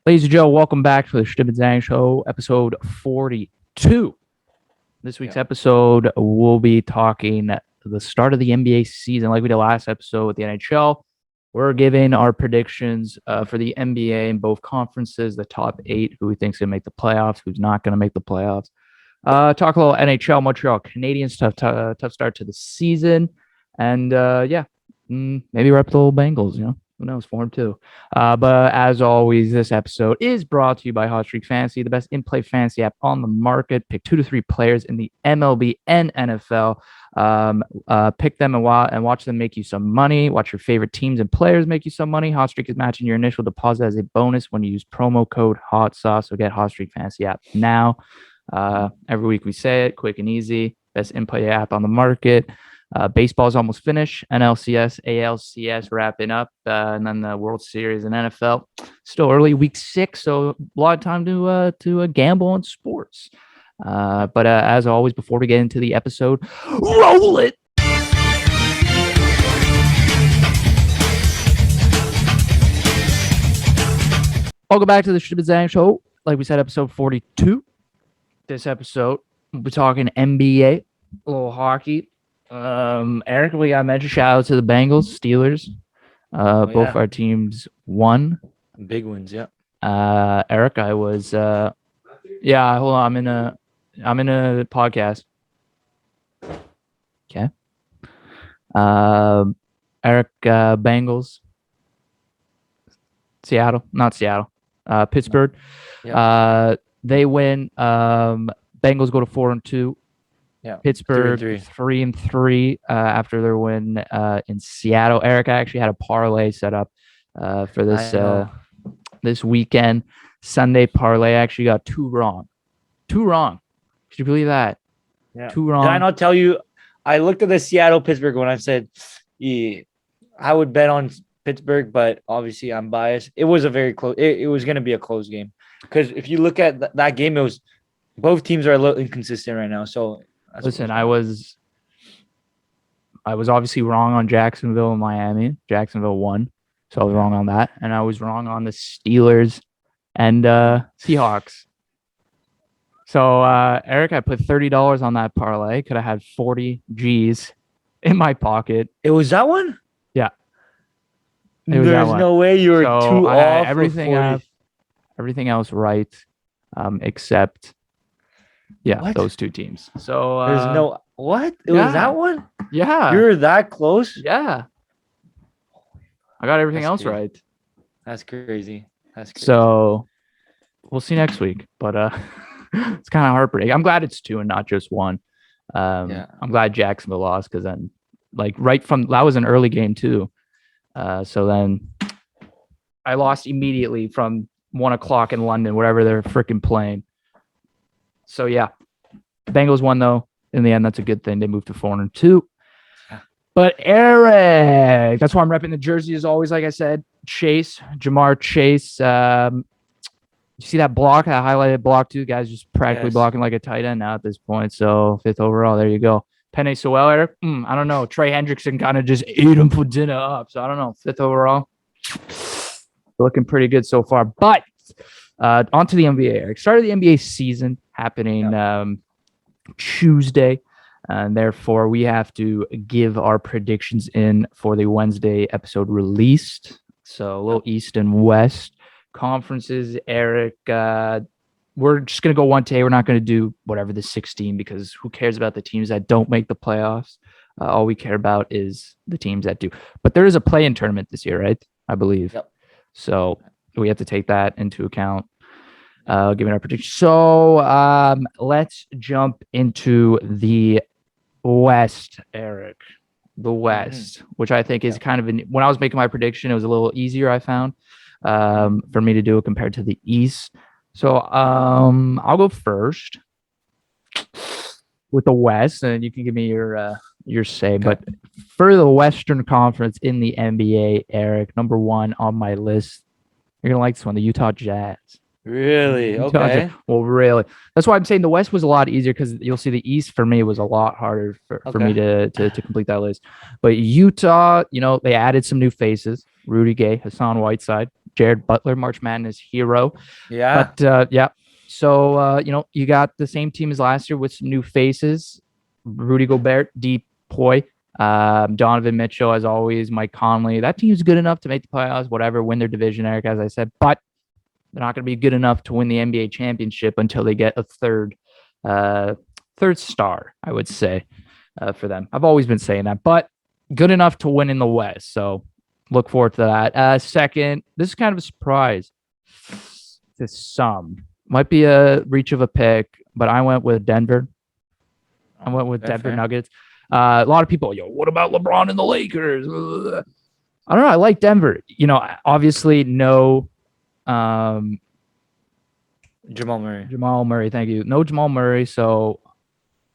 Ladies and gentlemen, welcome back to the Chtib Zhang Show, episode 42. This week's episode, we'll be talking the start of the NBA season, like we did last episode with the NHL. We're giving our predictions for the NBA in both conferences, the top 8, who we think is going to make the playoffs, who's not going to make the playoffs. Talk a little NHL, Montreal Canadiens, tough start to the season. And maybe rep the little Bengals, Who knows, form too. But as always, this episode is brought to you by Hot Streak Fantasy, the best in-play fantasy app on the market. Pick 2 to 3 players in the MLB and NFL. Pick them and watch them make you some money. Watch your favorite teams and players make you some money. Hot Streak is matching your initial deposit as a bonus when you use promo code HOTSAUCE. So get Hot Streak Fantasy app now. Every week we say it, quick and easy. Best in-play app on the market. Baseball is almost finished. NLCS, ALCS wrapping up, and then the World Series and NFL. Still early, week 6, so a lot of time to gamble on sports. But as always, before we get into the episode, roll it. Welcome back to the Chtib Zhang Show. Like we said, episode 42. This episode, we'll be talking NBA, a little hockey. Eric, we got to mention shout out to the Bengals, Steelers. Both our teams won. Big wins, yeah. Eric, I was hold on, I'm in a podcast. Okay. Eric, Bengals. Pittsburgh. Yeah. They win. Bengals go to 4-2. Yeah, Pittsburgh 3-3 after their win in Seattle. Eric, I actually had a parlay set up for this weekend. Sunday parlay. I actually got 2 wrong. 2 wrong. Could you believe that? Yeah. 2 wrong. Did I not tell you? I looked at the Seattle-Pittsburgh one. I said, I would bet on Pittsburgh, but obviously I'm biased. It was a very close. It was going to be a close game because if you look at that game, it was both teams are a little inconsistent right now. So. Listen, I was obviously wrong on Jacksonville and Miami. Jacksonville won, so I was wrong on that. And I was wrong on the Steelers and Seahawks. So, Eric, I put $30 on that parlay. Could have had 40 G's in my pocket. It was that one? Yeah. There's no way you were too off. Everything else right, except... Yeah, what? Those 2 teams. So there's no what? It was that one? Yeah. You're that close? Yeah. I got everything else crazy. right. That's crazy. So we'll see next week. But it's kind of heartbreaking. I'm glad it's 2 and not just 1. I'm glad Jacksonville lost because then right from that was an early game too. So then I lost immediately from 1:00 in London, whatever they're freaking playing. So, yeah, Bengals won, though. In the end, that's a good thing. They moved to 4-2. But, Eric, that's why I'm repping the jersey as always, like I said. Jamar Chase. You see that block, that highlighted block, too? Guys just practically blocking like a tight end now at this point. So, 5th overall. There you go. Penei Sewell, Eric. I don't know. Trey Hendrickson kind of just ate him for dinner up. So, I don't know. 5th overall. Looking pretty good so far. But on to the NBA, Eric. Start of the NBA season happening Tuesday, and therefore we have to give our predictions in for the Wednesday episode released. So a little East and West conferences, Eric. We're just going to go one day. We're not going to do whatever the 16 because who cares about the teams that don't make the playoffs? All we care about is the teams that do. But there is a play-in tournament this year, right? I believe. Yep. So we have to take that into account. Giving our prediction. So let's jump into the West, Eric. The West, which I think is kind of when I was making my prediction, it was a little easier, I found, for me to do it compared to the East. So I'll go first with the West, and you can give me your say. Okay. But for the Western Conference in the NBA, Eric, number 1 on my list. You're gonna like this one, the Utah Jazz. Really? Okay. Well, really. That's why I'm saying the West was a lot easier because you'll see the East for me was a lot harder for me to complete that list. But Utah, they added some new faces. Rudy Gay, Hassan Whiteside. Jared Butler, March Madness hero. Yeah. But yeah. So you got the same team as last year with some new faces: Rudy Gobert, Deep Poi, Donovan Mitchell, as always, Mike Conley. That team's good enough to make the playoffs, whatever, win their division, Eric, as I said, but they're not going to be good enough to win the NBA championship until they get a third star, I would say, for them. I've always been saying that, but good enough to win in the West. So look forward to that. Second, this is kind of a surprise to some. Might be a reach of a pick, but I went with Denver. I went with Denver Nuggets. A lot of people, what about LeBron and the Lakers? I don't know. I like Denver. Obviously, no. Jamal Murray, thank you. No Jamal Murray, so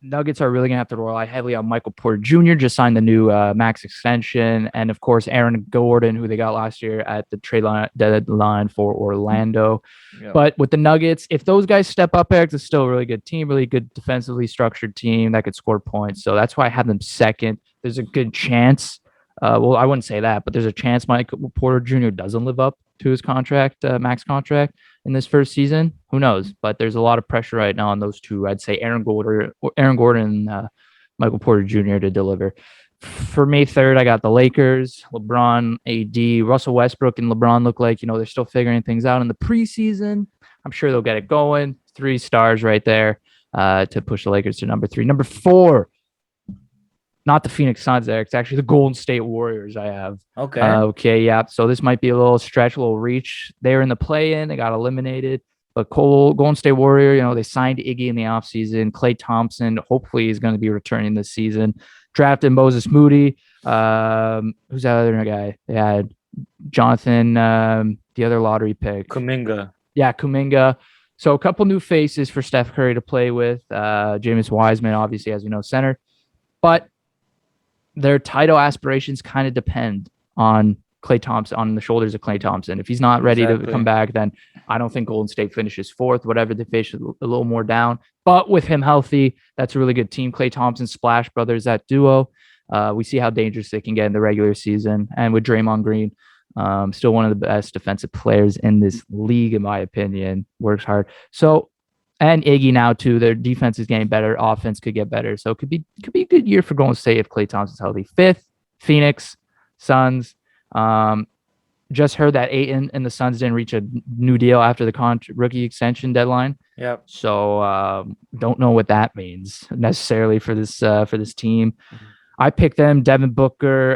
Nuggets are really going to have to rely heavily on Michael Porter Jr. Just signed the new max extension, and of course Aaron Gordon, who they got last year at the trade deadline for Orlando. Yep. But with the Nuggets, if those guys step up, Eric, it's still a really good team, really good defensively structured team that could score points. So that's why I have them second. There's a good chance. Well, I wouldn't say that, but there's a chance Michael Porter Jr. doesn't live up to his contract, max contract in this first season. Who knows? But there's a lot of pressure right now on those two. I'd say Aaron Gordon, Michael Porter Jr. to deliver. For me, third, I got the Lakers, LeBron, AD, Russell Westbrook, and LeBron look like, they're still figuring things out in the preseason. I'm sure they'll get it going. 3 stars right there to push the Lakers to number 3. Number 4, not the Phoenix Suns, Eric. It's actually the Golden State Warriors I have. Okay. Yeah. So this might be a little stretch, a little reach. They were in the play-in. They got eliminated. But Golden State Warrior, they signed Iggy in the offseason. Klay Thompson, hopefully, is going to be returning this season. Drafted Moses Moody. Who's that other guy? They had Jonathan, the other lottery pick. Kuminga. Yeah, Kuminga. So a couple new faces for Steph Curry to play with. Jameis Wiseman, obviously, as we know, center. But their title aspirations kind of depend on Klay Thompson, on the shoulders of Klay Thompson. If he's not ready to come back, then I don't think Golden State finishes 4th, whatever they finish a little more down. But with him healthy, that's a really good team. Klay Thompson, Splash Brothers, that duo. We see how dangerous they can get in the regular season. And with Draymond Green, still one of the best defensive players in this league, in my opinion. Works hard. So, and Iggy now too. Their defense is getting better. Offense could get better. So it could be a good year for Golden State if Klay Thompson's healthy. 5th, Phoenix Suns. Just heard that Ayton and the Suns didn't reach a new deal after the rookie extension deadline. Yep. So don't know what that means necessarily for this team. Mm-hmm. I picked them. Devin Booker.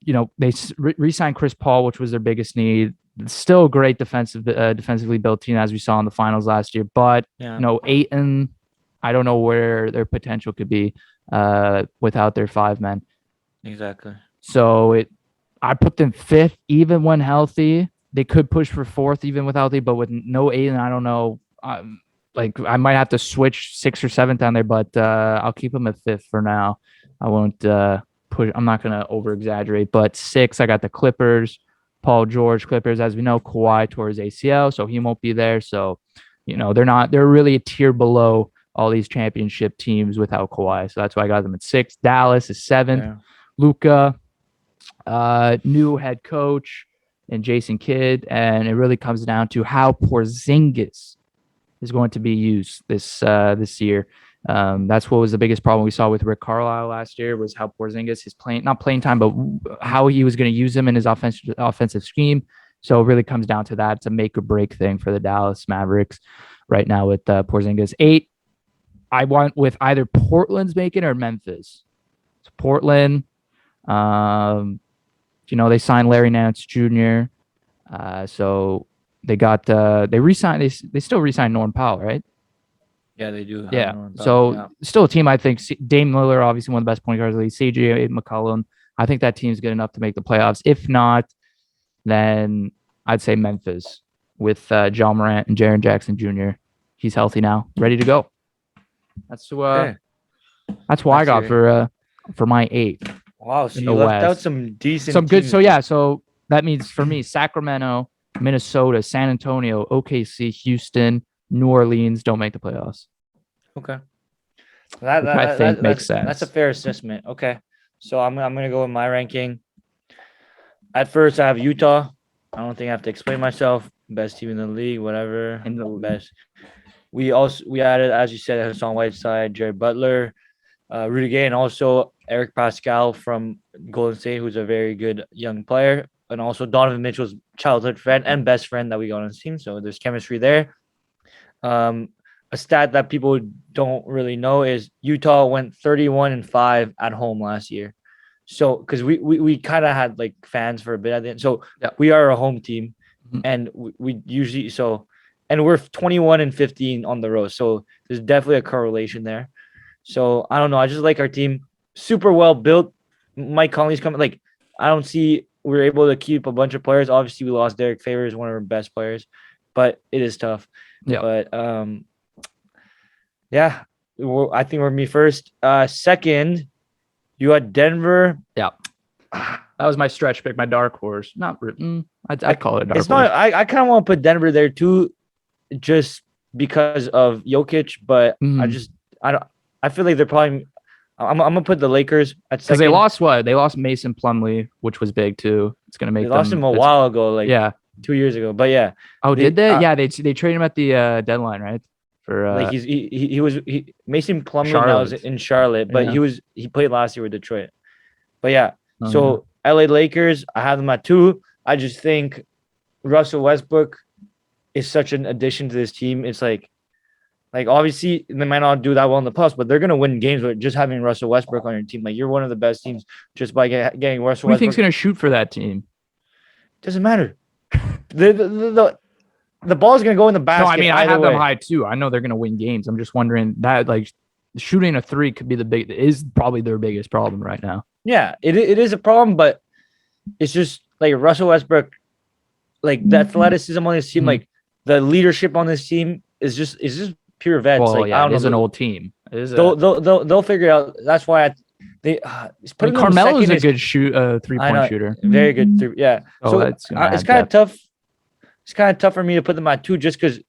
They re-signed Chris Paul, which was their biggest need. Still a great defensively built team, as we saw in the finals last year. But Ayton, I don't know where their potential could be without their 5 men. Exactly. So I put them 5th, even when healthy. They could push for 4th, even with healthy. But with no Ayton, I don't know. I might have to switch 6th or 7th down there, but I'll keep them at 5th for now. I won't push. I'm not gonna over exaggerate. But 6, I got the Clippers. Paul George, Clippers, as we know, Kawhi tore his ACL, so he won't be there. So, they're really a tier below all these championship teams without Kawhi. So that's why I got them at 6. Dallas is 7th. Yeah. Luka, new head coach, and Jason Kidd. And it really comes down to how Porzingis is going to be used this year. That's what was the biggest problem we saw with Rick Carlisle last year, was how Porzingis is not playing time, but how he was going to use him in his offensive scheme. So it really comes down to that. It's a make or break thing for the Dallas Mavericks right now with Porzingis. 8, I went with either Portland's making or Memphis. It's Portland. They signed Larry Nance Jr. So they got they re-signed. They still re-signed Norm Powell, right? Yeah, they do. Yeah. So still a team, I think. Dame Lillard, obviously one of the best point guards in the league. CJ McCollum. I think that team's good enough to make the playoffs. If not, then I'd say Memphis with John Morant and Jaren Jackson Jr. He's healthy now, ready to go. That's why I got for my 8. Wow, so you left out some decent, good. teams. So yeah, so that means for me, Sacramento, Minnesota, San Antonio, OKC, Houston, New Orleans don't make the playoffs. Okay, I think makes sense. That's a fair assessment. Okay, so I'm gonna go with my ranking. At first, I have Utah. I don't think I have to explain myself. Best team in the league, whatever. In the league. Best. We added, as you said, Hassan Whiteside, Jared Butler, Rudy Gay, and also Eric Pascal from Golden State, who's a very good young player, and also Donovan Mitchell's childhood friend and best friend that we got on his team. So there's chemistry there. A stat that people don't really know is Utah went 31-5 at home last year. So because we kind of had like fans for a bit at the end. So we are a home team, and we usually and we're 21-15 on the road. So there's definitely a correlation there. So I don't know. I just like our team. Super well built. Mike Conley's coming. Like I don't see we're able to keep a bunch of players. Obviously, we lost Derek Favors, one of our best players, but it is tough. Yeah. But yeah, I think we're me first. Second, you had Denver. Yeah. That was my stretch pick, my dark horse. Not written. I'd call it a dark horse. Not. I kind of want to put Denver there too, just because of Jokic. But I feel like they're probably. I'm gonna put the Lakers at second. Because they lost what? They lost Mason Plumlee, which was big too. It's gonna make they lost him a while ago, like 2 years ago. But yeah. Oh, did they? Yeah, they traded him at the deadline, right? For like he was Mason Plumlee now was in Charlotte, but he played last year with Detroit. But yeah, LA Lakers, I have them at 2. I just think Russell Westbrook is such an addition to this team. It's like obviously they might not do that well in the playoffs, but they're gonna win games with just having Russell Westbrook on your team. Like you're one of the best teams just by getting Russell Westbrook. Who do you think's gonna shoot for that team? Doesn't matter. The ball is going to go in the basket. No, I mean, I have them high too. I know they're going to win games. I'm just wondering that like shooting a 3 could be is probably their biggest problem right now. Yeah, it is a problem, but it's just like Russell Westbrook, like the athleticism on this team, like the leadership on this team is just pure vets. Well, like, I don't know, it's an old team. They'll figure it out. That's why Carmelo's a good 3-point shooter. Very good. Yeah. So it's kind of tough. It's kind of tough for me to put them at 2 just because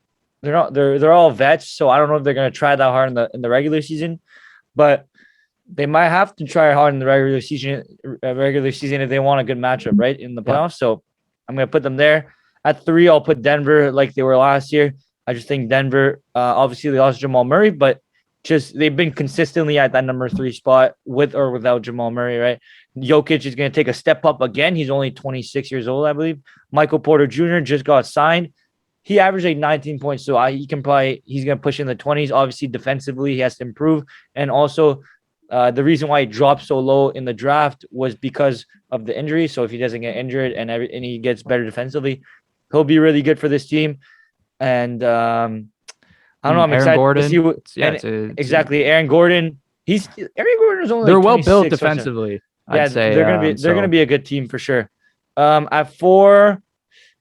they're all vets. So I don't know if they're gonna try that hard in the regular season, but they might have to try hard in the regular season if they want a good matchup, right, in the playoffs. So I'm gonna put them there. At 3, I'll put Denver like they were last year. I just think Denver, obviously they lost Jamal Murray, but just they've been consistently at that number 3 spot with or without Jamal Murray, right? Jokic is going to take a step up again. He's only 26 years old, I believe. Michael Porter Jr. just got signed. He averaged like 19 points, so he's going to push in the 20s. Obviously, defensively, he has to improve. And also, the reason why he dropped so low in the draft was because of the injury. So if he doesn't get injured and he gets better defensively, he'll be really good for this team. And I don't know. I'm excited to see exactly. Aaron Gordon. Aaron Gordon is only. They're well built defensively. I'd say they're gonna be a good team for sure. At 4,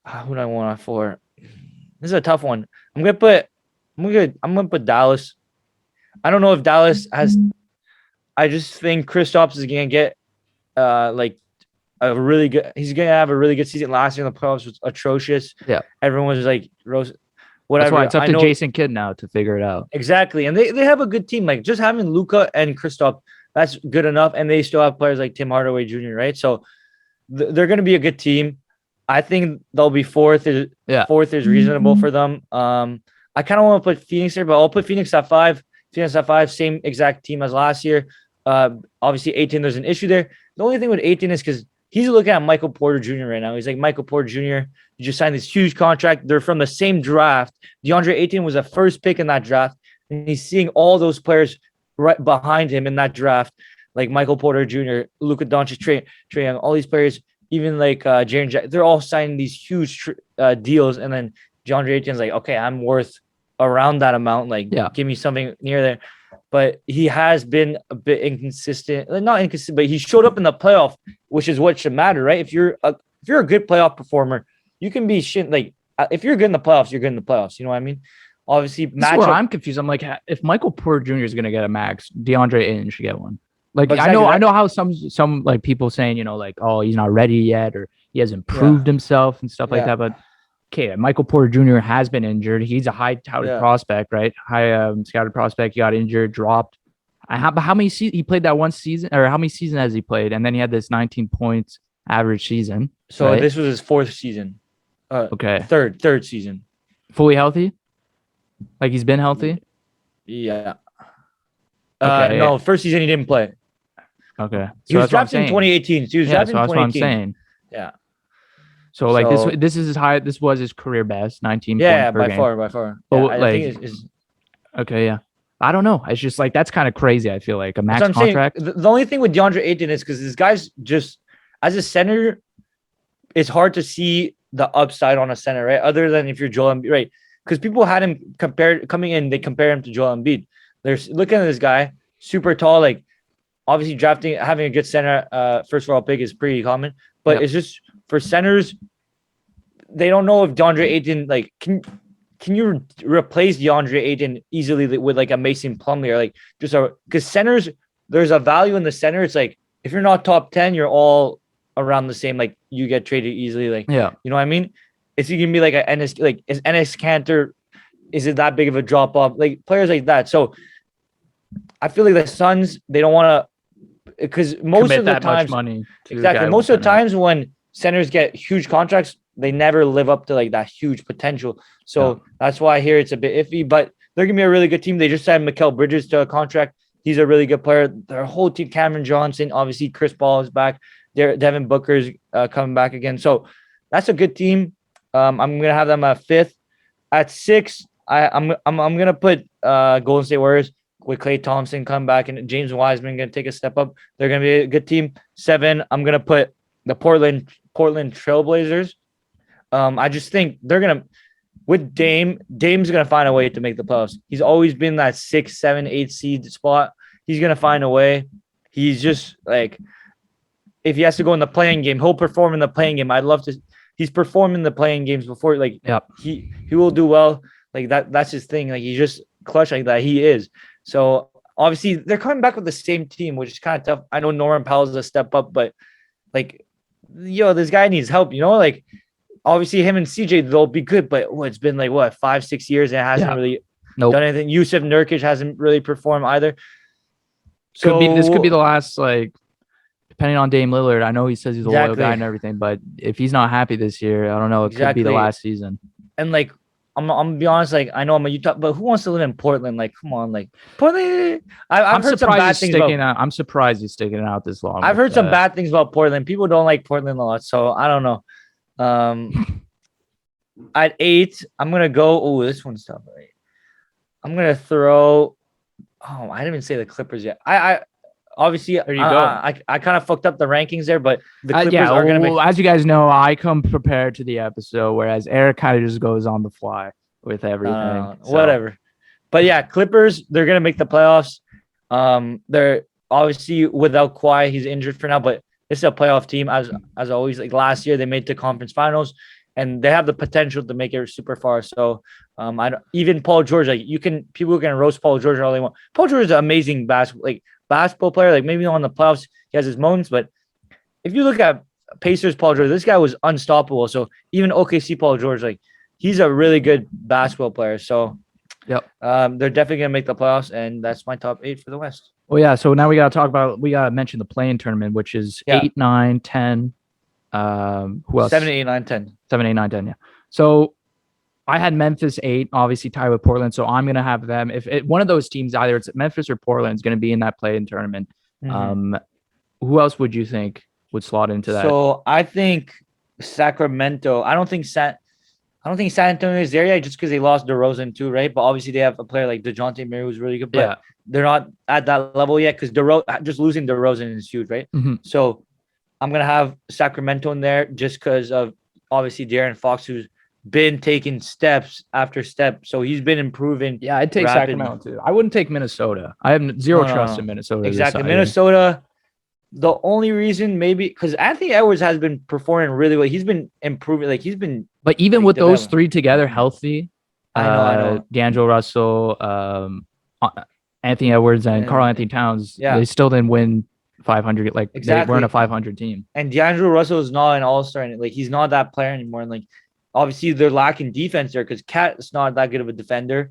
who do I want at 4? This is a tough one. I'm gonna put Dallas. I don't know if Dallas has. I just think Kristaps is gonna get like a really good. He's gonna have a really good season. Last year in the playoffs was atrocious. Yeah, everyone was like whatever. That's why it's up to Jason Kidd now to figure it out. Exactly, and they have a good team. Like just having Luka and Kristaps. That's good enough, and they still have players like Tim Hardaway Jr., right? So they're going to be a good team. I think they'll be 4th. 4th is reasonable for them. I kind of want to put Phoenix there, but I'll put Phoenix at 5. Phoenix at 5, same exact team as last year. Obviously, 18, there's an issue there. The only thing with 18 is because he's looking at Michael Porter Jr. right now. He's like, Michael Porter Jr., you just signed this huge contract. They're from the same draft. DeAndre Ayton was a first pick in that draft, and he's seeing all those players right behind him in that draft, like Michael Porter Jr., Luka Doncic, Trae Young, all these players, even like Jaren Jackson, they're all signing these huge deals. And then DeAndre Ayton's like, okay, I'm worth around that amount. Like, give me something near there. But he has been a bit inconsistent. Not inconsistent, but he showed up in the playoff, which is what should matter, right? If you're a good playoff performer, you can be shit. Like, if you're good in the playoffs, you're good in the playoffs. You know what I mean? Obviously, that's where I'm confused. I'm like, if Michael Porter Jr. is going to get a max, DeAndre Ayton should get one. Like, exactly I know how some like people saying, like, oh, he's not ready yet, or he hasn't proved himself and stuff like that. But okay, Michael Porter Jr. has been injured. He's a high touted prospect, right? High scouted prospect. He got injured, dropped. How many he played that one season, or how many seasons has he played? And then he had this 19 points average season. So this was his 4th season. Okay. Third season. Fully healthy? Like he's been healthy? Yeah. Okay. No, first season he didn't play. Okay. So He was that's what I'm drafted in saying. 2018. He was Yeah, drafted so in that's what I'm 2018. saying. Yeah. So like this is his high. This was his career best, 19 points per by game. far. But Yeah, I like, think it's okay, yeah. I don't know. It's just like that's kind of crazy. I feel like a that's max what I'm contract. saying. The only thing with DeAndre Ayton is because this guy's just as a center, it's hard to see the upside on a center, right? Other than if you're Joel Embiid, right? Because people had him compared coming in, they compare him to Joel Embiid. They're looking at this guy, super tall, like obviously having a good center, first overall pick is pretty common, but it's just for centers, they don't know if DeAndre Ayton like can you replace DeAndre Ayton easily with like a Mason Plumlee or like just because centers, there's a value in the center. It's like if you're not top 10, you're all around the same. Like you get traded easily. Like you know what I mean? Is he gonna be like a NS like is NS Cantor? Is it that big of a drop off? Like players like that. So I feel like the Suns they don't want to because most Commit of the that times much money exactly most of the times when centers get huge contracts they never live up to like that huge potential. So that's why I hear it's a bit iffy, but they're gonna be a really good team. They just signed Mikal Bridges to a contract. He's a really good player. Their whole team, Cameron Johnson, obviously Chris Paul is back. Devin Booker's coming back again. So that's a good team. I'm gonna have them at 5th. At 6, I'm gonna put Golden State Warriors with Klay Thompson come back and James Wiseman gonna take a step up. They're gonna be a good team. 7, I'm gonna put the Portland Trailblazers. I just think they're gonna with Dame's gonna find a way to make the playoffs. He's always been that 6, 7, 8 seed spot. He's gonna find a way. He's just like if he has to go in the playing game, he'll perform in the playing game. I'd love to. He's performed in the playing games before. Like he will do well. Like that's his thing. Like he's just clutch like that. He is. So obviously they're coming back with the same team, which is kind of tough. I know Norman Powell's a step up, but like, this guy needs help. Like obviously him and CJ they'll be good, but it's been like 5-6 years and it hasn't really done anything. Yusuf Nurkic hasn't really performed either. So this could be the last depending on Dame Lillard. I know he says he's a loyal guy and everything, but if he's not happy this year, I don't know. It could be the last season. And like I'm gonna be honest, like I know I'm a Utah, but who wants to live in Portland? Like, come on, like Portland. I've heard some bad things about. I'm surprised he's sticking it out this long. I've heard some bad things about Portland. People don't like Portland a lot, so I don't know. At 8, I'm gonna go. Oh, this one's tough. Right? I'm gonna throw. Oh, I didn't even say the Clippers yet. I obviously there you go. I kind of fucked up the rankings there, but the Clippers are gonna make. As you guys know, I come prepared to the episode, whereas Eric kind of just goes on the fly with everything. Whatever. But yeah, Clippers, they're gonna make the playoffs. They're obviously without Kawhi, he's injured for now, but this is a playoff team as always. Like last year, they made the conference finals, and they have the potential to make it super far. So, even Paul George, like people can roast Paul George all they want. Paul George is an amazing basketball player. Like maybe not in the playoffs, he has his moments, but if you look at Pacers Paul George, this guy was unstoppable. So even OKC Paul George, like he's a really good basketball player. So, they're definitely gonna make the playoffs, and that's my top 8 for the West. Well, yeah. So now we gotta mention the play-in tournament, which is 8, 9, 10. Who else? 7, 8, 9, 10. 7, 8, 9, 10. Yeah. So I had Memphis 8, obviously tied with Portland. So I'm gonna have them. If one of those teams, either it's Memphis or Portland, is gonna be in that play-in tournament. Mm-hmm. Who else would you think would slot into that? So I think Sacramento. I don't think San Antonio is there yet, just because they lost DeRozan too, right? But obviously they have a player like DeJounte Murray who's really good, but they're not at that level yet because just losing DeRozan is huge, right? Mm-hmm. So I'm gonna have Sacramento in there just because of obviously De'Aaron Fox, who's been taking steps after step, so he's been improving. Yeah, I'd take Sacramento too. I wouldn't take Minnesota. I have zero trust in Minnesota. Exactly, Minnesota. The only reason maybe because Anthony Edwards has been performing really well. He's been improving. Like he's been. But even with those three together healthy, I know. D'Angelo Russell, Anthony Edwards, and Karl Anthony Towns, they still didn't win 500. Like they weren't a 500 team. And D'Angelo Russell is not an all-star, and like he's not that player anymore. And like obviously they're lacking defense there because Cat's not that good of a defender.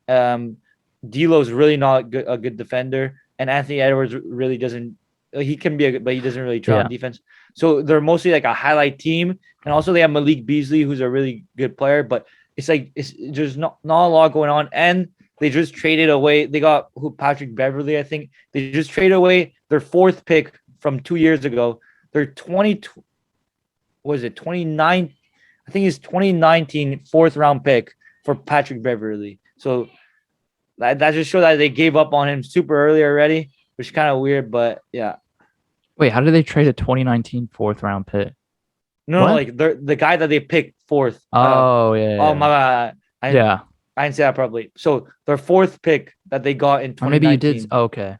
D'Lo's really not a good defender, and Anthony Edwards really doesn't he can be but he doesn't really try on defense. So they're mostly like a highlight team, and also they have Malik Beasley, who's a really good player. But it's like there's not a lot going on, and they just traded away. They got Patrick Beverly, I think. They just traded away their 4th pick from 2 years ago. Their 29? I think it's 2019 4th round pick for Patrick Beverly. So that just shows that they gave up on him super early already, which is kind of weird. But yeah. Wait, how did they trade a 2019 4th round pick? No, like the guy that they picked 4th. Oh yeah. Oh my God. I didn't say that probably. So their 4th pick that they got in 2019. Or maybe you did. Okay.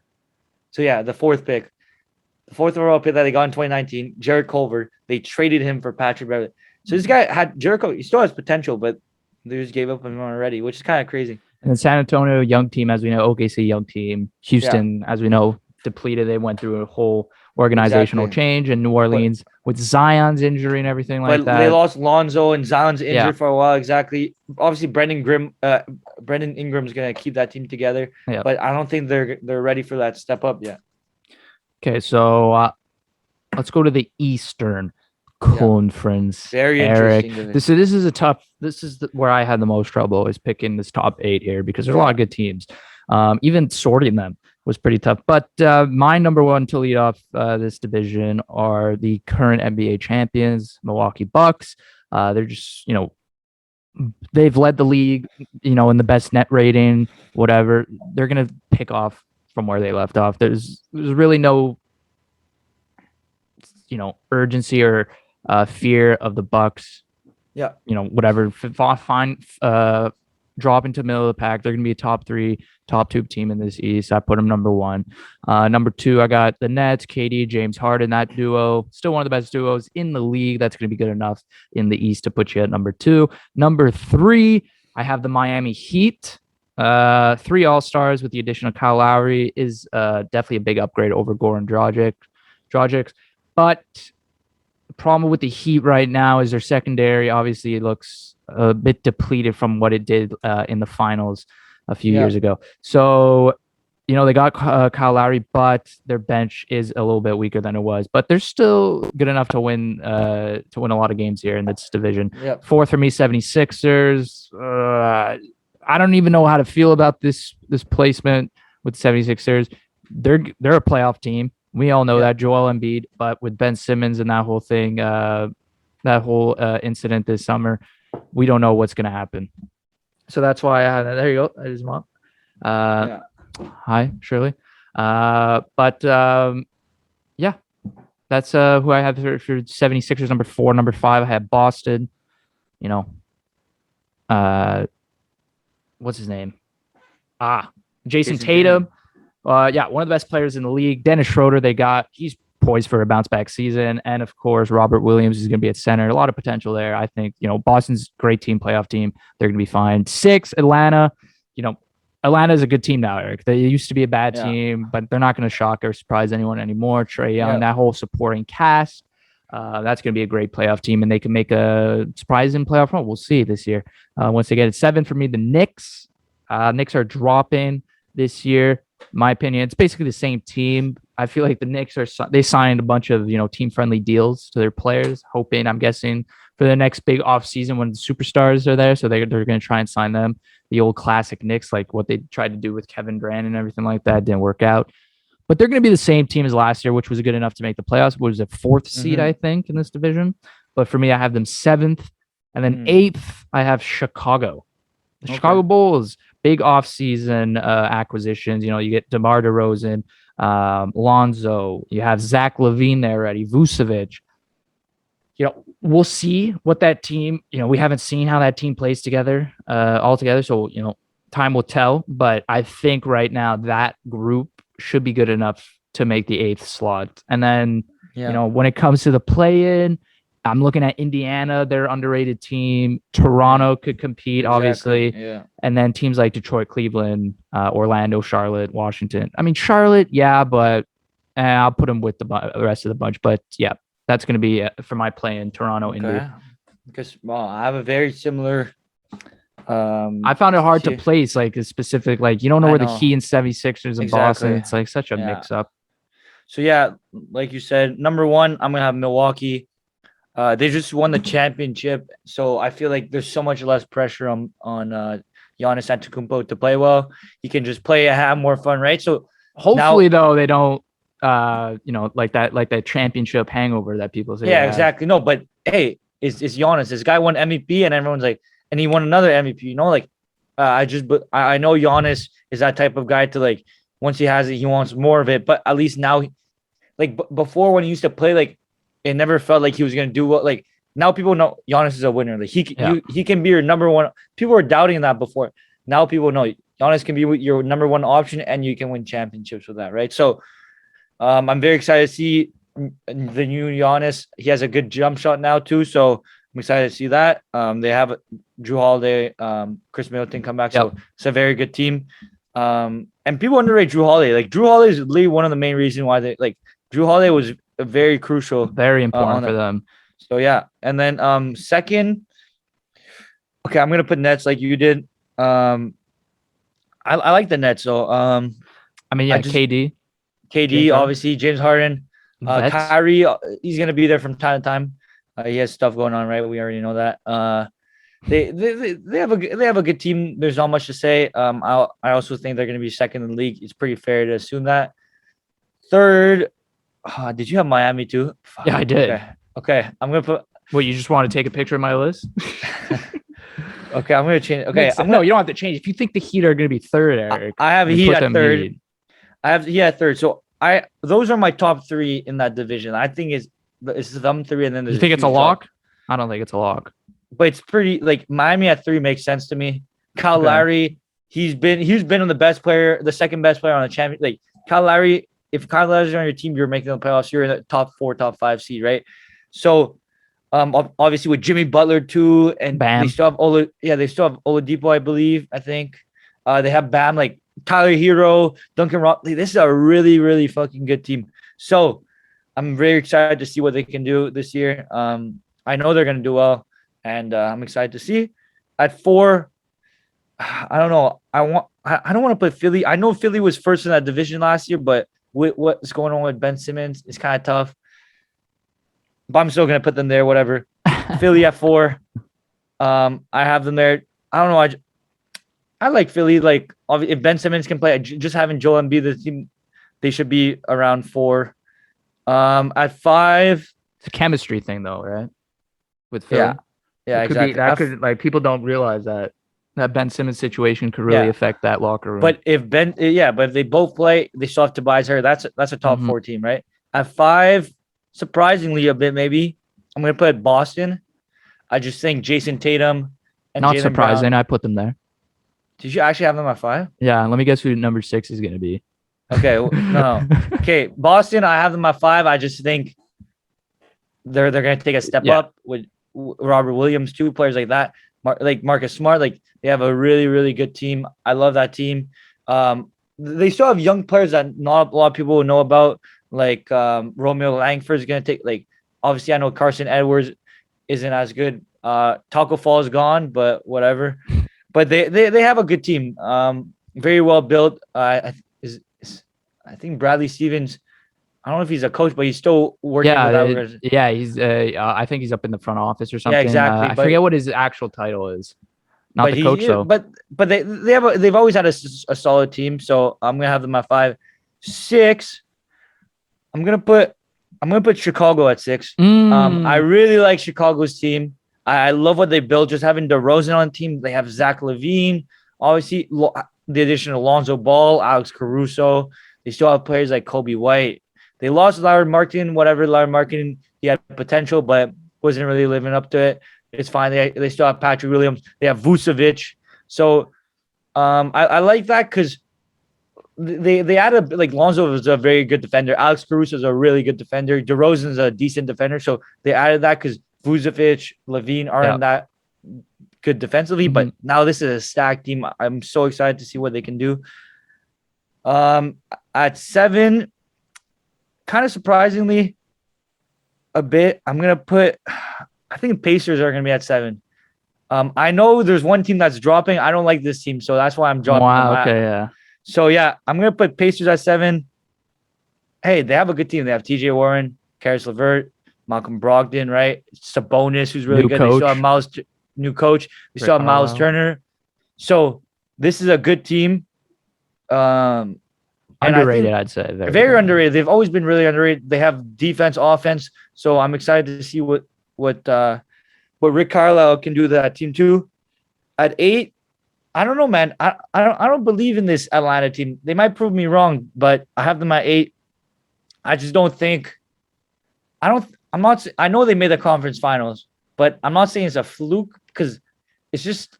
So yeah, the 4th pick. The 4th overall pick that they got in 2019, Jared Culver. They traded him for Patrick Beverly. So this guy had Jericho. He still has potential, but they just gave up on him already, which is kind of crazy. And San Antonio, young team, as we know. OKC, young team. Houston, as we know, depleted. They went through a whole organizational change. And New Orleans, with Zion's injury and everything like that. But they lost Lonzo, and Zion's injured for a while. Exactly. Obviously, Brandon Ingram's gonna keep that team together. Yeah. But I don't think they're ready for that step up yet. Okay, so let's go to the Eastern Conference. Very interesting. This is a tough. This is where I had the most trouble is picking this top 8 here because there's a lot of good teams. Even sorting them was pretty tough. But my number 1 to lead off this division are the current NBA champions, Milwaukee Bucks. They're just they've led the league, in the best net rating, whatever. They're gonna pick off from where they left off. There's really no urgency or fear of the Bucks. Yeah. Whatever. Fine. Drop into the middle of the pack. They're going to be a top 3, top 2 team in this East. I put them number 1. Number 2, I got the Nets, KD, James Harden. That duo, still one of the best duos in the league. That's going to be good enough in the East to put you at number 2. Number 3, I have the Miami Heat. 3 All-Stars with the addition of Kyle Lowry is definitely a big upgrade over Goran Dragic. But the problem with the Heat right now is their secondary obviously looks a bit depleted from what it did in the finals a few years ago. So, they got Kyle Lowry, but their bench is a little bit weaker than it was. But they're still good enough to win a lot of games here in this division. Yep. 4th for me, 76ers. I don't even know how to feel about this placement with the 76ers. They're a playoff team. We all know that, Joel Embiid, but with Ben Simmons and that whole thing, that whole incident this summer, we don't know what's going to happen. So that's why I had that. There you go. That is mom. Hi, Shirley. But that's who I have for 76ers, number 4. Number 5, I had Boston. What's his name? Jason Tatum. One of the best players in the league. Dennis Schroeder, he's poised for a bounce back season. And of course, Robert Williams is going to be at center. A lot of potential there. I think, Boston's great team, playoff team. They're going to be fine. 6, Atlanta. Atlanta is a good team now, Eric. They used to be a bad team, but they're not going to shock or surprise anyone anymore. Trae Young, that whole supporting cast. That's going to be a great playoff team, and they can make a surprising playoff run. We'll see this year. Once they get it. 7 for me, the Knicks. Knicks are dropping this year. My opinion, it's basically the same team. I feel like the Knicks they signed a bunch of team friendly deals to their players, hoping, I'm guessing, for the next big off season when the superstars are there. So they're going to try and sign them. The old classic Knicks, like what they tried to do with Kevin Durant and everything like that, didn't work out. But they're going to be the same team as last year, which was good enough to make the playoffs. It was a 4th seed, I think, in this division. But for me, I have them 7th, and then 8th, I have Chicago. The Chicago Bulls. Big offseason acquisitions. You get DeMar DeRozan, Lonzo. You have Zach LaVine there already, Vucevic. We'll see what that team, we haven't seen how that team plays together all together. So, time will tell. But I think right now that group should be good enough to make the 8th slot. And then, when it comes to the play-in, I'm looking at Indiana, they're an underrated team. Toronto could compete, obviously. Yeah. And then teams like Detroit, Cleveland, Orlando, Charlotte, Washington. I mean, Charlotte, but I'll put them with the rest of the bunch. But, that's going to be for my play in Toronto, Indy. Because, I have a very similar... I found it hard to place, like, a specific... Like, you don't know where the Heat and 76ers and Boston... It's, like, such a mix-up. So yeah, like you said, number one, I'm gonna have Milwaukee. They just won the championship, so I feel like there's so much less pressure on Giannis Antetokounmpo to play well. He can just play and have more fun, right? So Hopefully, now, though, they don't, like that championship hangover that people say. yeah, exactly. No, but hey, it's Giannis. This guy won MVP, and everyone's like, and he won another MVP. Like, but I know Giannis is that type of guy to like once he has it, he wants more of it. But at least now, like before when he used to play, like it never felt like he was gonna do what. Like now people know Giannis is a winner. Like he can be your number one. People were doubting that before. Now people know Giannis can be your number one option, and you can win championships with that, right? So, I'm very excited to see the new Giannis. He has a good jump shot now too, so I'm excited to see that. They have Drew Holiday, Chris Middleton come back, so it's a very good team. And people underrate Drew Holiday. Like Drew Holiday is literally one of the main reasons why they like Drew Holiday was very crucial, very important for them. So yeah, and then second, okay, I'm gonna put Nets like you did. I like the Nets, so I mean, yeah, KD, obviously James Harden, Kyrie, he's gonna be there from time to time. He has stuff going on, right? We already know that. They have a good team. There's not much to say. I also think they're gonna be second in the league. It's pretty fair to assume that. Third, did you have Miami too? Yeah, I did. Okay, I'm gonna put. What, you just want to take a picture of my list? Okay, I'm gonna change. Okay, no, you don't have to change. If you think the Heat are gonna be third, Eric, I have Heat at third. I have Heat at third. So those are my top three in that division. I think it's them three, and then there's. You think it's a lock? I don't think it's a lock. But it's pretty like Miami at three makes sense to me. Kyle Lowry, he's been on the second best player on the champion. Like Kyle Lowry, if Kyle Lowry's on your team, you're making the playoffs. You're in the top 4, top 5 seed, right? So, obviously with Jimmy Butler too, and Bam. They still have Oladipo, I believe. I think they have Bam, like Tyler Hero, Duncan Robinson. Like, this is a really, really fucking good team. So, I'm very excited to see what they can do this year. I know they're gonna do well, and I'm excited to see. At 4, I don't know. I don't want to put Philly. I know Philly was first in that division last year, but with what's going on with Ben Simmons, it's kind of tough. But I'm still gonna put them there. Whatever. Philly at 4. I have them there. I don't know. I like Philly. Like if Ben Simmons can play, just having Joel Embiid the team, they should be around 4. At 5, it's a chemistry thing though, right? With Philly. Yeah, exactly. That could like people don't realize that Ben Simmons situation could really affect that locker room. But if they both play, they still have Tobias Harris. That's a top 4 team, right? At 5, surprisingly a bit maybe, I'm gonna put Boston. I just think Jason Tatum and not Jaylen surprising. Brown. I put them there. Did you actually have them at 5? Yeah, let me guess who number 6 is gonna be. Okay, no. Okay, Boston. I have them at 5. I just think they're gonna take a step up with Robert Williams, 2 players like that, like Marcus Smart. Like they have a really, really good team. I love that team. They still have young players that not a lot of people will know about, like Romeo Langford is gonna take. Like obviously, I know Carson Edwards isn't as good. Taco Fall is gone, but whatever. But they have a good team. Very well built. I think Bradley Stevens. I don't know if he's a coach, but he's still working. He's. I think he's up in the front office or something. Yeah, exactly. I forget what his actual title is. Not the coach though. But they've always had a solid team, so I'm gonna have them at 5. 6. I'm gonna put Chicago at 6. I really like Chicago's team. I love what they built. Just having DeRozan on the team, they have Zach LaVine. Obviously, the addition of Lonzo Ball, Alex Caruso. They still have players like Kobe White. They lost Larry Marketing, he had potential, but wasn't really living up to it. It's fine. They still have Patrick Williams. They have Vucevic. So I like that because they added, like, Lonzo is a very good defender. Alex Caruso is a really good defender. DeRozan is a decent defender. So they added that because Vucevic, LaVine aren't that good defensively. But now this is a stacked team. I'm so excited to see what they can do. At 7, kind of surprisingly a bit, I'm going to put, I think Pacers are going to be at 7. I know there's one team that's dropping. I don't like this team, so that's why I'm dropping them. Okay, yeah. So, yeah, I'm going to put Pacers at 7. hey, they have a good team. They have T.J. Warren, Karis LeVert, Malcolm Brogdon, right? Sabonis, who's really New good. They still have coach, new coach. They Rick still have Miles Carlisle. Turner. So this is a good team. And Underrated, I think I'd say. Very, very very underrated. They've always been really underrated. They have defense, offense. So I'm excited to see what Rick Carlisle can do to that team too. At 8, I don't know, man. I don't believe in this Atlanta team. They might prove me wrong, but I have them at 8. I just don't think. I don't. I'm not. I know they made the conference finals, but I'm not saying it's a fluke because it's just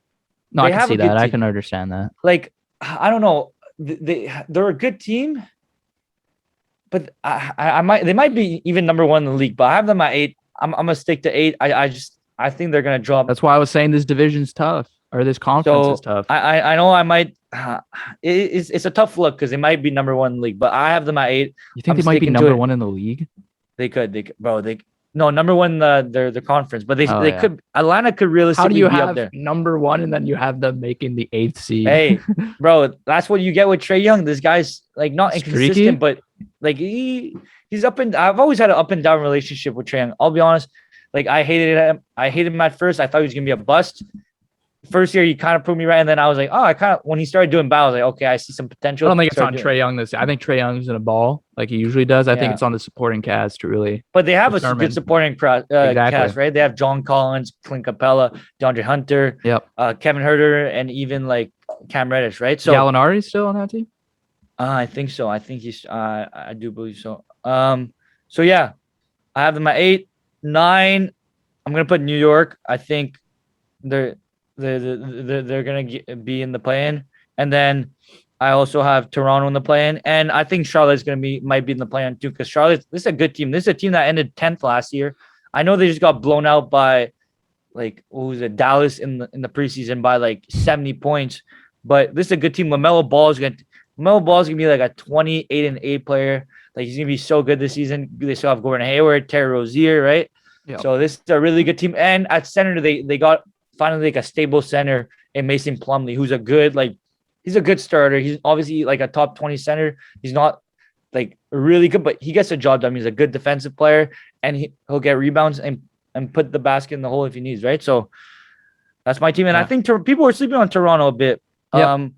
No, I they can have see a that. good I team. can understand that. Like I don't know. They're a good team, but they might be even number 1 in the league. But I have them at 8. I'm gonna stick to 8. I think they're gonna drop. That's why I was saying this division's tough, or this conference is So tough. I know I might. It's a tough look because they might be number 1 in the league, but I have them at 8. You think I'm they might be sticking to number it. one in the league? They could, bro. They no number 1 their conference, but Oh they yeah. could. Atlanta could How do realistically you be up have there. number one and then you have them making the 8th seed? Hey, bro, that's what you get with Trae Young. This guy's like not inconsistent, Streaky? but like he's up and I've always had an up and down relationship with Trae Young. I'll be honest. Like I hated him. I hated him at first. I thought he was gonna be a bust. First year, he kind of proved me right, and then I was like, oh, I kind of when he started doing bad, I was like, okay, I see some I potential. don't think it's on Started doing, Trae Young this. I think Trae Young's in a ball like he usually does. I think yeah, it's on the supporting cast to really but they have a determine. good supporting Exactly. cast, right? They have John Collins, Clint Capella, DeAndre Hunter, Yep. Kevin Herter, and even like Cam Reddish, right? So Gallinari's still on that team? I think so. I think he's. I do believe so. So yeah, I have them at 8, 9. I'm gonna put New York. I think they're they're gonna be in the play-in, and then I also have Toronto in the play-in, and I think Charlotte's might be in the play-in too because this is a good team. This is a team that ended 10th last year. I know they just got blown out by like what was it, Dallas in the preseason by like 70 points, but this is a good team. LaMelo Ball is gonna be like a 28-8 player. Like he's gonna be so good this season. They still have Gordon Hayward, Terry Rozier, right? Yep. So this is a really good team. And at center, they got finally like a stable center in Mason Plumlee, who's he's a good starter. He's obviously like a top 20 center. He's not like really good, but he gets the job done. He's a good defensive player, and he'll get rebounds and put the basket in the hole if he needs, right? So that's my team. And I think people are sleeping on Toronto a bit. Yep.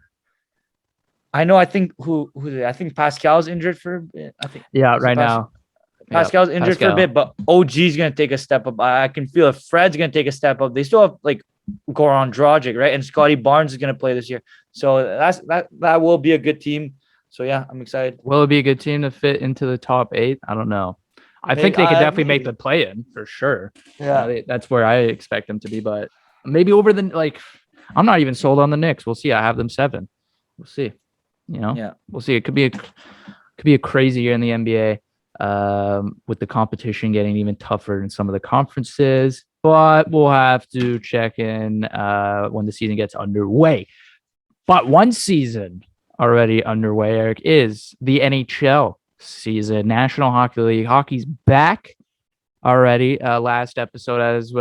I think I think Pascal's injured for a bit. I think right now. Pascal's injured for a bit, but OG's gonna take a step up. I can feel if Fred's gonna take a step up. They still have like Goran Dragic, right? And Scotty Barnes is gonna play this year. So that will be a good team. So yeah, I'm excited. Will it be a good team to fit into the top 8? I don't know. I think they could definitely make the play-in for sure. Yeah, that's where I expect them to be, but maybe over the I'm not even sold on the Knicks. We'll see. I have them 7. We'll see. We'll see. It could be a crazy year in the NBA. With the competition getting even tougher in some of the conferences, but we'll have to check in when the season gets underway. But one season already underway, Eric, is the NHL season. National Hockey League. Hockey's back already. Last episode, as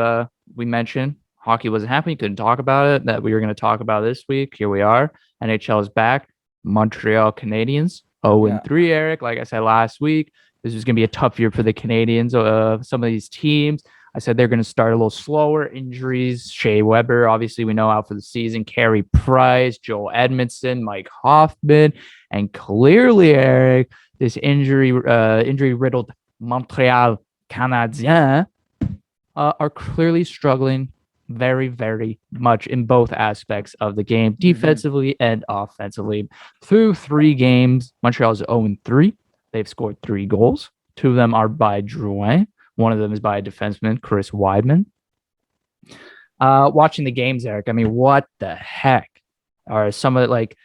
we mentioned, hockey wasn't happening. Couldn't talk about it. That we were going to talk about this week. Here we are. NHL is back. Montreal Canadiens 0-3, Eric. Like I said last week, this is going to be a tough year for the Canadians. Some of these teams, I said they're going to start a little slower. Injuries, Shea Weber, obviously we know out for the season. Carey Price, Joel Edmondson, Mike Hoffman, and clearly, Eric, this injury-riddled Montreal Canadiens are clearly struggling very, very much in both aspects of the game, defensively and offensively. Through 3 games, Montreal is 0-3. They've scored 3 goals. 2 of them are by Drouin. One of them is by a defenseman, Chris Weidman. Watching the games, Eric, I mean, what the heck are some of it?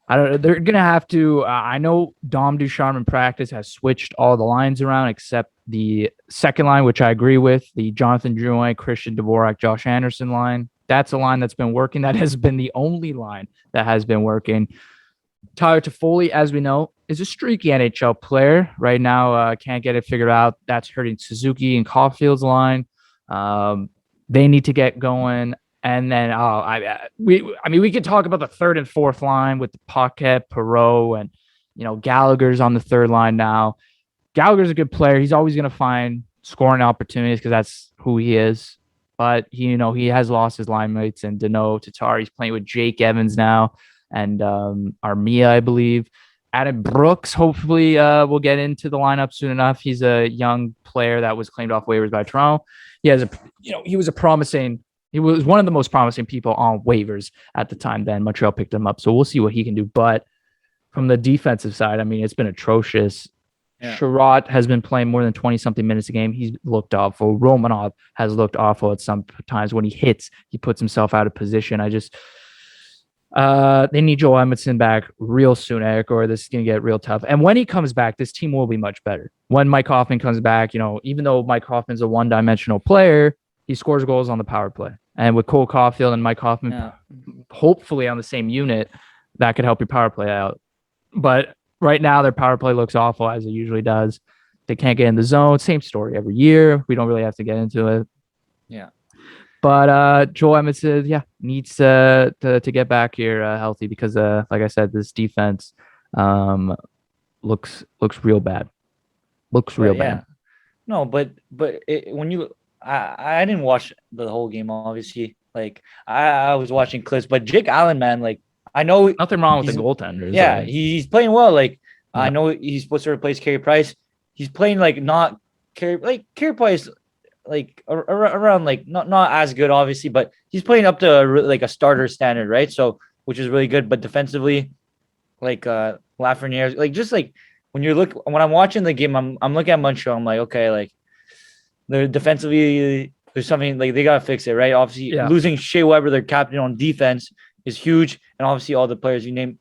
I don't know. They're going to have to. I know Dom Ducharme in practice has switched all the lines around except the second line, which I agree with, the Jonathan Drouin, Christian Dvorak, Josh Anderson line. That's a line that's been working. That has been the only line that has been working. Tyler Toffoli, as we know, is a streaky NHL player right now. Can't get it figured out. That's hurting Suzuki and Caulfield's line. They need to get going. And then we could talk about the third and fourth line with the Paquette, Perreault, and Gallagher's on the third line now. Gallagher's a good player. He's always going to find scoring opportunities because that's who he is. But he has lost his line mates, and Dano, Tatar. He's playing with Jake Evans now and Armia, I believe. Adam Brooks, hopefully, will get into the lineup soon enough. He's a young player that was claimed off waivers by Toronto. He was one of the most promising people on waivers at the time. Then Montreal picked him up, so we'll see what he can do. But from the defensive side, I mean, it's been atrocious. Yeah. Sherratt has been playing more than 20-something minutes a game. He's looked awful. Romanov has looked awful at some times. When he hits, he puts himself out of position. They need Joel Edmondson back real soon, Eric, or this is going to get real tough. And when he comes back, this team will be much better. When Mike Hoffman comes back, even though Mike Hoffman's a one-dimensional player, he scores goals on the power play. And with Cole Caulfield and Mike Hoffman, hopefully on the same unit, that could help your power play out. But right now, their power play looks awful, as it usually does. They can't get in the zone. Same story every year. We don't really have to get into it. Yeah. But Joel Edmondson, needs to get back here healthy because, like I said, this defense looks real bad. Looks real bad. No, but I didn't watch the whole game, obviously. Like I was watching clips, but Jake Allen, man, like I know nothing wrong with the goaltenders. Yeah, he's playing well. Like I know he's supposed to replace Carey Price. He's playing not Carey Price. Like around not as good obviously, but he's playing up to a starter standard, right? So which is really good. But defensively, Lafreniere, when I'm watching the game, I'm looking at Montreal. I'm like, okay, they're defensively, there's something they gotta fix it, right? Obviously, losing Shea Weber, their captain on defense, is huge, and obviously all the players you named.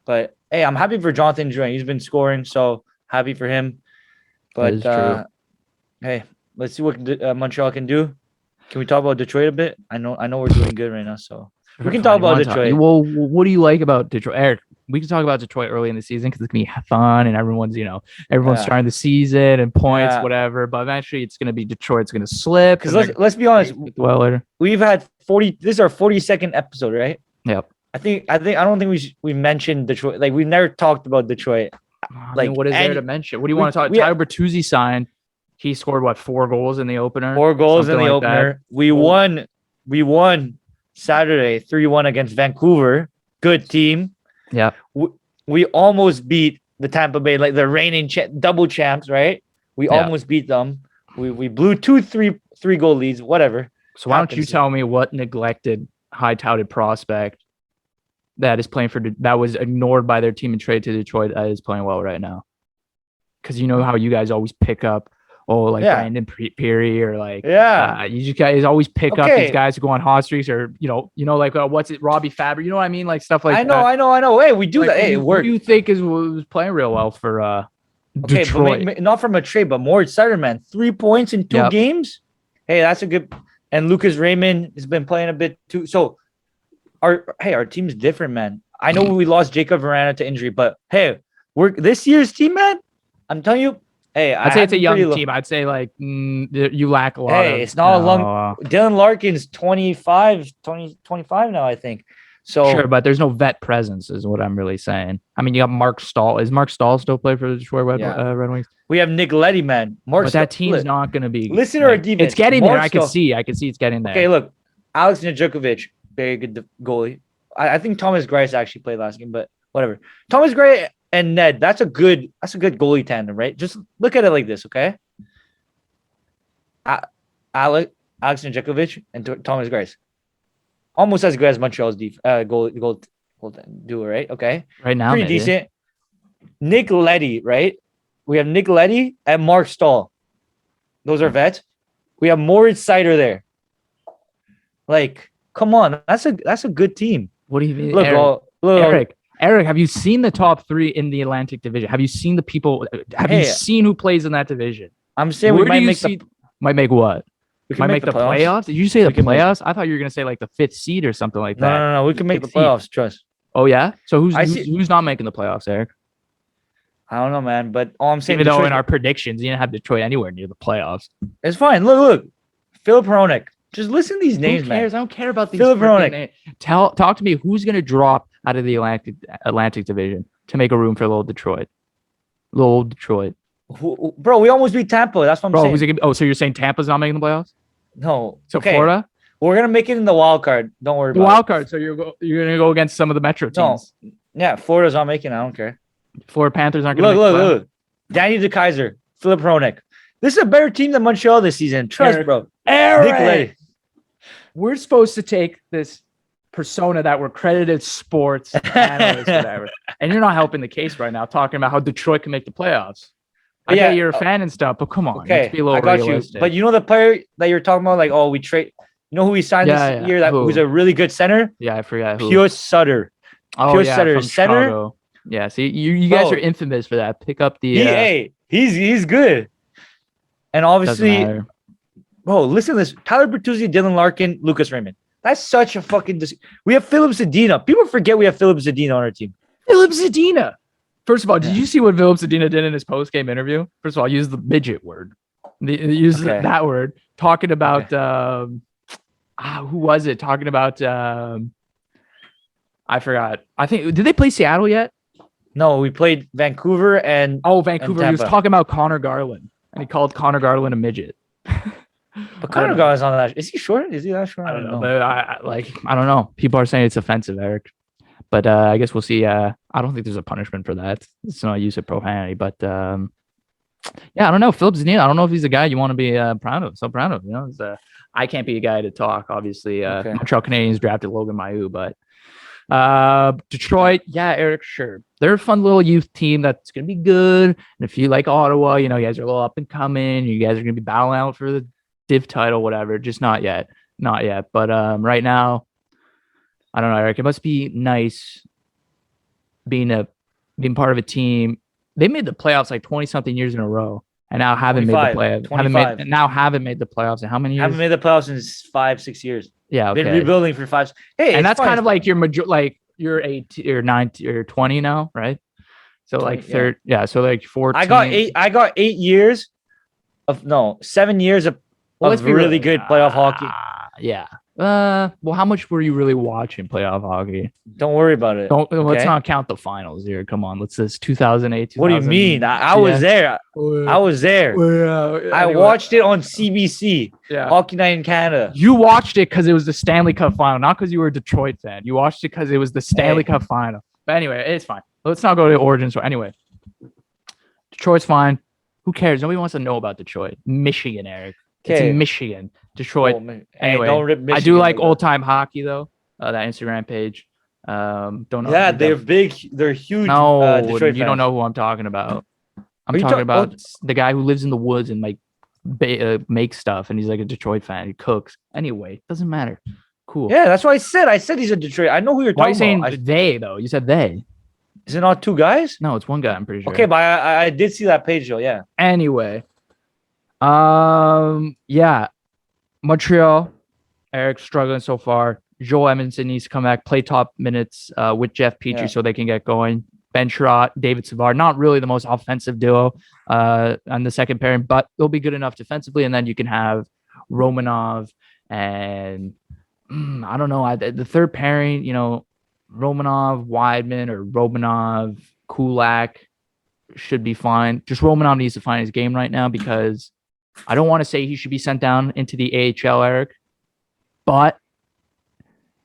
But hey, I'm happy for Jonathan Drouin. He's been scoring, so happy for him. But hey. Let's see what Montreal can do. Can we talk about Detroit a bit? I know we're doing good right now, so we can talk about Detroit. Well, what do you like about Detroit, Eric? We can talk about Detroit early in the season because it's gonna be fun and everyone's starting the season and points, whatever. But eventually, it's gonna be Detroit's gonna slip. Because let's be honest, we've had 40. This is our 42nd episode, right? Yep. I don't think we mentioned Detroit. Like we've never talked about Detroit. What is there to mention? What do you want to talk? Tyler Bertuzzi signed. He scored 4 goals in the opener? 4 goals in the opener. That. We won Saturday 3-1 against Vancouver. Good team. Yeah. We almost beat the Tampa Bay, the reigning double champs, right? We almost beat them. We blew 2-3 goal leads, whatever. So why don't you tell me what neglected, high-touted prospect that was ignored by their team and traded to Detroit that is playing well right now? Because you know how you guys always pick up Brandon Peary or you just guys always pick up these guys who go on hot streaks or what's it, Robbie Fabry, you know what I mean, stuff like that. I know. Hey, we do that. Hey, it worked. Who do you think was playing real well for Detroit? But not from a trade, but Moritz Seider, man, 3 points in 2 games. Hey, that's a good. And Lucas Raymond has been playing a bit too. So our team's different, man. I know we lost Jacob Verana to injury, but hey, this year's team, man. I'm telling you. Hey, I'd say it's a young team. I'd say you lack a lot. Hey, it's not a long. Dylan Larkin's 25 now, I think. So sure, but there's no vet presence, is what I'm really saying. I mean, you got Mark Stahl. Is Mark Stahl still play for the Detroit Red Wings? We have Nick Leddy, man. But that team's not going to be. Listen to our defense. It's getting there. I can see it's getting there. Okay, look, Alex Nedeljkovic, very good goalie. I think Thomas Greiss actually played last game, but whatever. Thomas Greiss and Ned, that's a good goalie tandem, right? Just look at it like this, okay? Alex Nedeljkovic and Thomas Greiss, almost as good as Montreal's goal duo, right? Okay, right now pretty decent. Nick Leddy, right? We have Nick Leddy and Mark Stahl. Those are vets. We have Moritz Seider there. Come on, that's a good team. What do you mean? Look, Eric, have you seen the top 3 in the Atlantic Division? Have you seen the people? Have you seen who plays in that division? I'm saying we might make what? We can make the playoffs. Did you say the playoffs? I thought you were gonna say the 5th seed or something like that. No. We can make the playoffs. Trust. Oh yeah. So who's not making the playoffs, Eric? I don't know, man. But all I'm saying, even though in our predictions, you didn't have Detroit anywhere near the playoffs. It's fine. Look. Philip Hronek. Just listen to these names, Who cares? man. I don't care about these. Philip Hronek. Talk to me. Who's gonna drop out of the Atlantic Division to make a room for little old Detroit? Bro, we almost beat Tampa. That's what I'm saying. Who's it gonna be? Oh, so you're saying Tampa's not making the playoffs? No. So okay. Florida? We're gonna make it in the wild card. Don't worry The about wild card. So you're gonna go against some of the Metro teams. No. Yeah, Florida's not making. I don't care. Florida Panthers aren't gonna look. Danny DeKaiser, Philip Hronek. This is a better team than Montreal this season. Trust, bro. Eric. We're supposed to take this persona that we're credited sports analysts, whatever, and you're not helping the case right now, talking about how Detroit can make the playoffs. I get you're a fan and stuff, but come on, let's be a little realistic. But you know the player that you're talking about, like, oh, we trade. You know who we signed this year? Who's a really good center? Yeah, I forgot who. Pure Sutter. Oh, Pure Sutter, center. Chicago. Yeah, see, you guys are infamous for that. Pick up the. He's good, and obviously, bro. Listen to this: Tyler Bertuzzi, Dylan Larkin, Lucas Raymond. That's such a fucking. We have Philip Zadina. People forget we have Philip Zadina on our team. Philip Zadina. First of all, did you see what Philip Zadina did in his post-game interview? First of all, use the midget word. Use that word. Talking about who was it? Talking about I forgot. I think did they play Seattle yet? No, we played Vancouver and Vancouver. And he was talking about Connor Garland, and he called Connor Garland a midget. But Connor Garland's on that. Is he short? Is he that short? I don't know. But I don't know. People are saying it's offensive, Eric. But I guess we'll see. I don't think there's a punishment for that. It's not use of profanity. But I don't know. Philip Zadina, I don't know if he's a guy you want to be proud of. So proud of. You know, I can't be a guy to talk. Obviously, Montreal Canadiens drafted Logan Mailloux, but Detroit, Eric, sure. They're a fun little youth team that's going to be good. And if you like Ottawa, you know, you guys are a little up and coming. You guys are going to be battling out for the div title, whatever. Just not yet. But right now, I don't know, Eric. It must be nice being part of a team. They made the playoffs like 20-something years in a row, and now haven't made the playoffs. Haven't made the playoffs in how many years? Haven't made the playoffs in 5-6 years. Yeah, okay. Been rebuilding for 5. Hey, and that's kind of like you're 8 or 9 or 20 now, right? So 20, like third, so like 14. I got 8 years of 7 years of really good playoff hockey. Yeah. Well, how much were you really watching playoff hockey? Don't worry about it. Let's not count the finals here. Come on, let's this 2008. What do you mean? I was there. I was there. Anyway. I watched it on CBC. Yeah, Hockey Night in Canada. You watched it because it was the Stanley Cup final, not because you were a Detroit fan. You watched it because it was the Stanley Cup final. But anyway, it's fine. Let's not go to origins. Anyway, Detroit's fine. Who cares? Nobody wants to know about Detroit. Michigan, Eric. It's in Michigan, Detroit. Anyway, I do like old time hockey though. That Instagram page. Don't know. Yeah, they're big. They're huge. No, Detroit you don't know who I'm talking about. I'm talking about the guy who lives in the woods and like makes stuff, and he's like a Detroit fan. He cooks. Anyway, doesn't matter. Cool. Yeah, that's what I said. I said he's a Detroit. I know who you're talking about. Why are you saying they though? You said they. Is it not 2 guys? No, it's 1 guy. I'm pretty sure. Okay, but I did see that page though. Yeah. Anyway. Montreal, Eric's struggling so far. Joel Edmondson needs to come back, play top minutes with Jeff Petrie so they can get going. Ben Sherratt, David Savard, not really the most offensive duo on the second pairing, but they'll be good enough defensively. And then you can have Romanov and I don't know, the third pairing, you know, Romanov, Wideman, or Romanov, Kulak should be fine. Just Romanov needs to find his game right now because I don't want to say he should be sent down into the AHL, Eric, but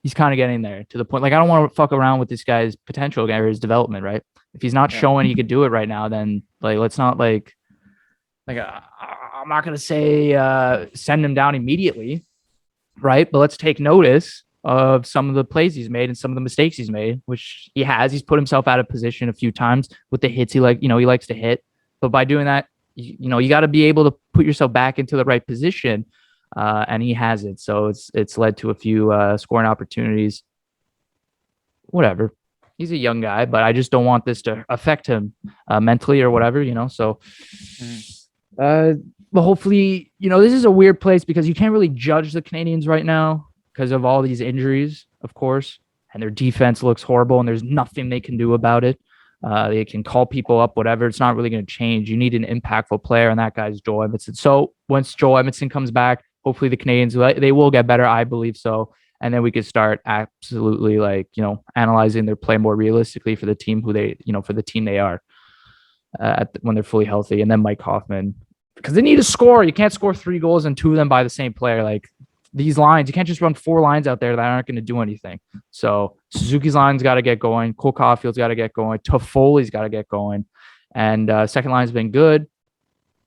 he's kind of getting there to the point. Like, I don't want to fuck around with this guy's potential or his development, right? If he's not showing he could do it right now, then like let's not I'm not gonna say send him down immediately, right? But let's take notice of some of the plays he's made and some of the mistakes he's made, which he has. He's put himself out of position a few times with the hits he likes to hit, but by doing that, you got to be able to put yourself back into the right position, and he hasn't. So it's led to a few scoring opportunities. Whatever. He's a young guy, but I just don't want this to affect him mentally or whatever, So, but hopefully, this is a weird place because you can't really judge the Canadians right now because of all these injuries, of course, and their defense looks horrible and there's nothing they can do about it. They can call people up, whatever. It's not really going to change. You need an impactful player, and that guy's Joel Edmondson. So once Joel Edmondson comes back, hopefully the Canadians, they will get better. I believe so. And then we could start absolutely analyzing their play more realistically for the team for the team they are. when they're fully healthy, and then Mike Hoffman, because they need to score. You can't score 3 goals and 2 of them by the same player. Like these lines, you can't just run 4 lines out there that aren't going to do anything. So Suzuki's line's got to get going. Cole Caulfield's got to get going. Toffoli's got to get going. And second line's been good.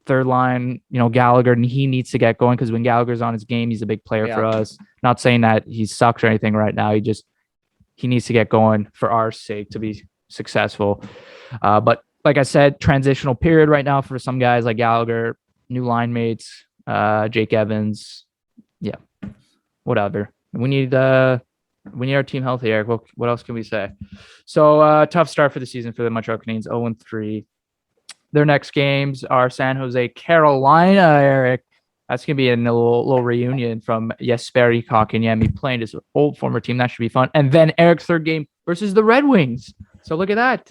Third line, Gallagher, and he needs to get going because when Gallagher's on his game, he's a big player for us. Not saying that he sucks or anything right now. He needs to get going for our sake to be successful. But like I said, transitional period right now for some guys like Gallagher, new line mates, Jake Evans. Yeah, whatever. We need our team healthy, Eric. What else can we say? So tough start for the season for the Montreal Canadiens, 0-3. Their next games are San Jose, Carolina, Eric. That's going to be a little reunion from Jesperi Kotkaniemi playing his old former team. That should be fun. And then Eric's third game versus the Red Wings. So look at that.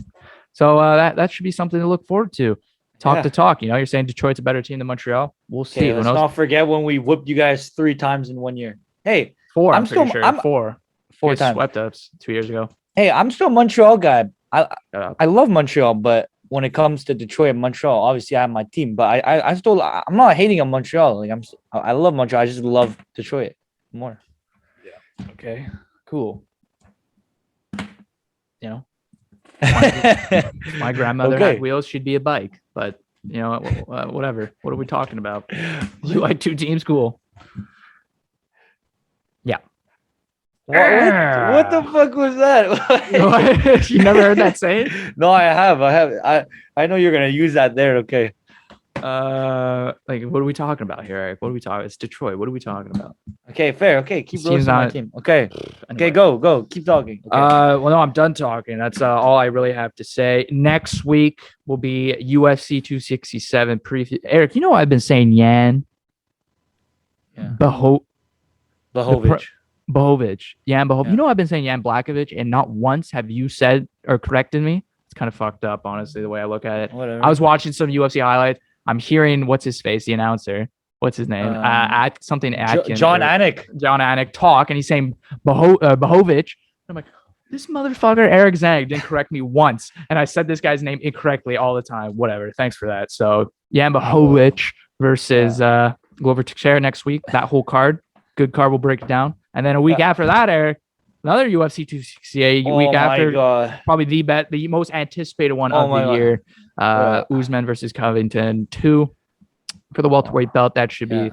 So that should be something to look forward to. To talk. You're saying Detroit's a better team than Montreal. We'll see. Let's not forget when we whooped you guys 3 times in 1 year. Hey, 4. I'm pretty sure. 4 times. Swept us 2 years ago. Hey, I'm still a Montreal guy. I love Montreal, but when it comes to Detroit and Montreal, obviously I have my team, but I'm not hating on Montreal. Like I love Montreal. I just love Detroit more. Yeah. Okay. Cool. My grandmother had wheels. She'd be a bike, but whatever. What are we talking about? You like 2 teams? Cool. Yeah. What the fuck was that? You never heard that saying? No, I have. I know you're gonna use that there. Okay. What are we talking about here, Eric? What are we talking? It's Detroit. What are we talking about? Okay, fair. Okay, keep rolling my team. Okay. Anyway. Okay, go. Keep talking. Okay. Well, no, I'm done talking. That's all I really have to say. Next week will be UFC 267 preview. Eric, I've been saying Yan. Yeah. Bohovich. Yan Bohovich. Yeah. I've been saying Yan Blakovich, and not once have you said or corrected me. It's kind of fucked up, honestly, the way I look at it. Whatever. I was watching some UFC highlights. I'm hearing what's his face, the announcer. What's his name? Something Atkins. John Anik talk, and he's saying Bohovich. I'm like, this motherfucker Eric Zhang didn't correct me once, and I said this guy's name incorrectly all the time. Whatever. Thanks for that. So Yan Bohovich versus Glover Teixeira next week. That whole card, good card. We'll break it down, and then a week after that, Eric. Another UFC 268 week after, probably the most anticipated one of the year. Usman versus Covington 2 for the welterweight belt. That should be.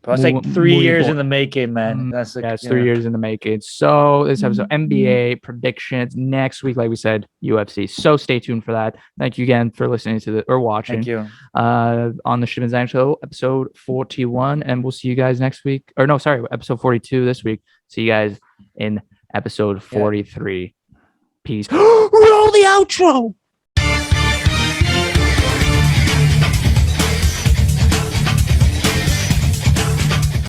It's like 3 years in the making, man. It's 3 years in the making. So this episode NBA predictions next week, like we said, UFC. So stay tuned for that. Thank you again for listening to or watching. Thank you. On the Chtib Zhang Show, episode 41, and we'll see you guys next week. Or no, sorry, episode 42 this week. See you guys in episode 43. Peace. Roll the outro.